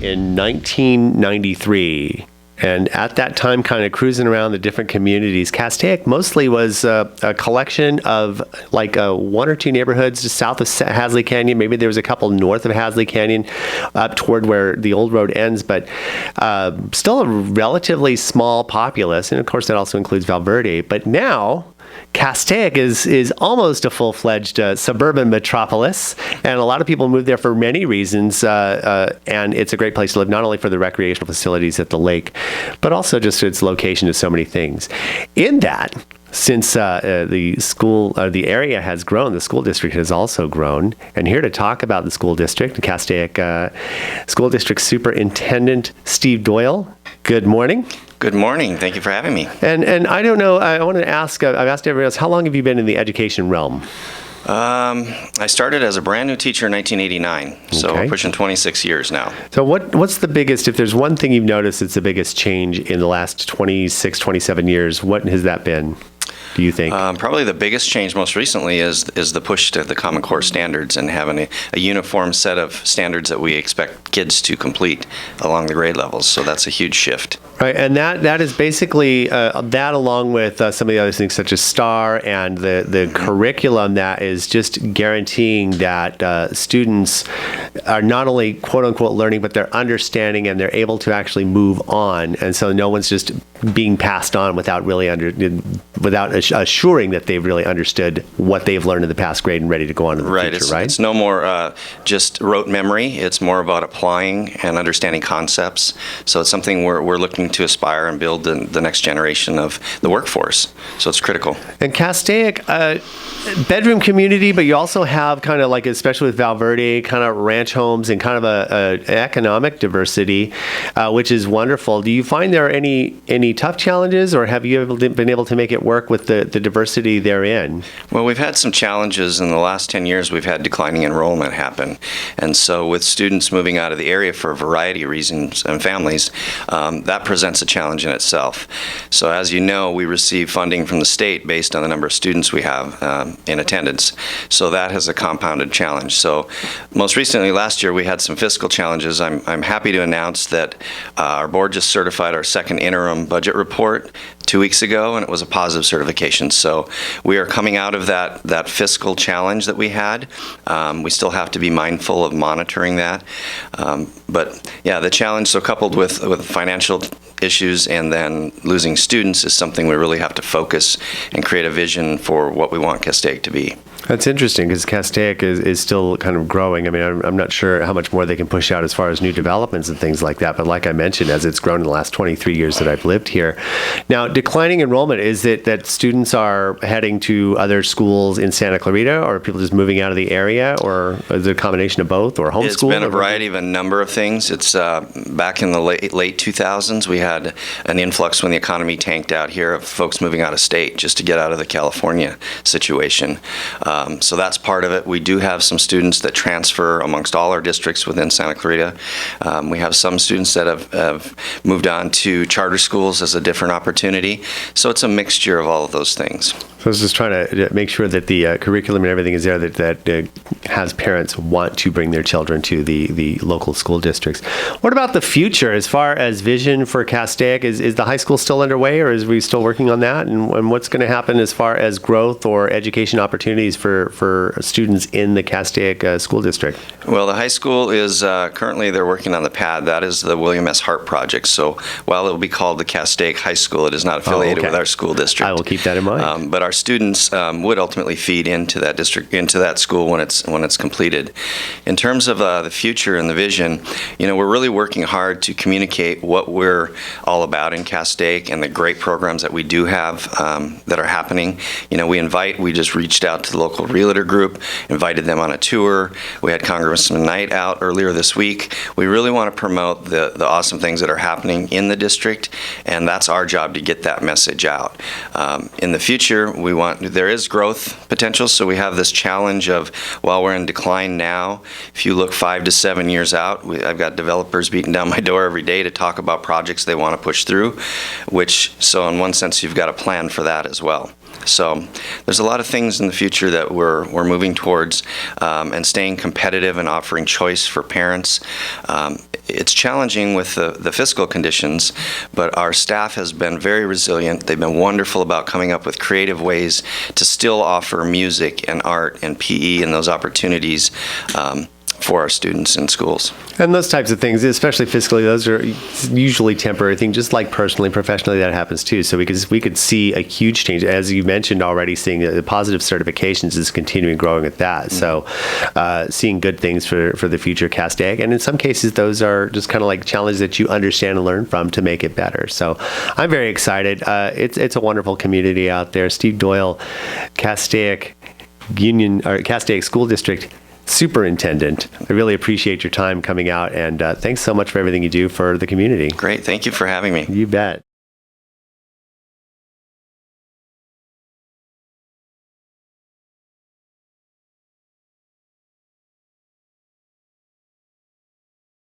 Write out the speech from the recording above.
in 1993. And at that time, kind of cruising around the different communities, Castaic mostly was a collection of like one or two neighborhoods just south of Hasley Canyon. Maybe there was a couple north of Hasley Canyon up toward where the old road ends, but still a relatively small populace. And of course, that also includes Valverde. But now, Castaic is almost a full-fledged suburban metropolis, and a lot of people move there for many reasons, and it's a great place to live, not only for the recreational facilities at the lake, but also just its location to so many things. In that, since the area has grown, the school district has also grown. And here to talk about the school district, the Castaic School District Superintendent Steve Doyle. Good morning. Good morning. Thank you for having me. And I don't know, I want to ask, I've asked everybody else, how long have you been in the education realm? I started as a brand new teacher in 1989, so Okay. pushing 26 years now. So what's the biggest, if there's one thing you've noticed it's the biggest change in the last 26, 27 years, what has that been, do you think? Probably the biggest change most recently is the push to the Common Core standards and having a uniform set of standards that we expect kids to complete along the grade levels. So that's a huge shift. Right, and that is basically that, along with some of the other things such as STAR and the curriculum that is just guaranteeing that students are not only quote unquote learning, but they're understanding and they're able to actually move on, and so no one's just being passed on without really without assuring that they've really understood what they've learned in the past grade and ready to go on to the future. Right, it's no more just rote memory. It's more about applying and understanding concepts. So it's something we're looking to aspire and build the next generation of the workforce. So it's critical. And Castaic, bedroom community, but you also have kind of like, especially with Valverde, kind of ranch homes and kind of a economic diversity, which is wonderful. Do you find there are any tough challenges, or have you been able to make it work with the diversity therein? Well, we've had some challenges in the last 10 years. We've had declining enrollment happen. And so with students moving out of the area for a variety of reasons and families, that presents a challenge in itself. So as you know, we receive funding from the state based on the number of students we have in attendance. So that has a compounded challenge. So most recently, last year, we had some fiscal challenges. I'm happy to announce that our board just certified our second interim budget report 2 weeks ago, and it was a positive certification. So we are coming out of that fiscal challenge that we had. We still have to be mindful of monitoring that. But yeah, the challenge, so coupled with financial issues and then losing students, is something we really have to focus and create a vision for what we want Castaic to be. That's interesting, because Castaic is still kind of growing. I mean, I'm not sure how much more they can push out as far as new developments and things like that, but like I mentioned, as it's grown in the last 23 years that I've lived here. Now, declining enrollment, is it that students are heading to other schools in Santa Clarita, or are people just moving out of the area, or is it a combination of both, or homeschool? It's been a variety of a number of things. It's back in the late 2000s, we had an influx when the economy tanked out here of folks moving out of state just to get out of the California situation. So that's part of it. We do have some students that transfer amongst all our districts within Santa Clarita. We have some students that have moved on to charter schools as a different opportunity. So it's a mixture of all of those things. So I was just trying to make sure that the curriculum and everything is there that has parents want to bring their children to the local school districts. What about the future as far as vision for Castaic? Is the high school still underway, or is we still working on that? And what's going to happen as far as growth or education opportunities for students in the Castaic school district? Well, the high school is currently, they're working on the pad. That is the William S. Hart project. So while it will be called the Castaic High School, it is not affiliated with our school district. I will keep that in mind. But our students would ultimately feed into that district, into that school when it's completed. In terms of the future and the vision, we're really working hard to communicate what we're all about in Castaic and the great programs that we do have that are happening. We just reached out to the local realtor group, invited them on a tour. We had Congressman Knight out earlier this week. We really want to promote the awesome things that are happening in the district, and that's our job to get that message out. In the future, there is growth potential, so we have this challenge of, while we're in decline now, if you look 5 to 7 years out, I've got developers beating down my door every day to talk about projects they want to push through, so in one sense, you've got to plan for that as well. So there's a lot of things in the future that we're moving towards, and staying competitive and offering choice for parents. It's challenging with the fiscal conditions, but our staff has been very resilient. They've been wonderful about coming up with creative ways to still offer music and art and PE and those opportunities for our students in schools. And those types of things, especially fiscally, those are usually temporary things, just like personally, professionally, that happens too. So we could see a huge change. As you mentioned already, seeing the positive certifications is continuing growing at that. So seeing good things for the future Castaic. And in some cases, those are just kind of like challenges that you understand and learn from to make it better. So I'm very excited. It's a wonderful community out there. Steve Doyle, Castaic School District Superintendent. I really appreciate your time coming out, and thanks so much for everything you do for the community. Great. Thank you for having me. You bet.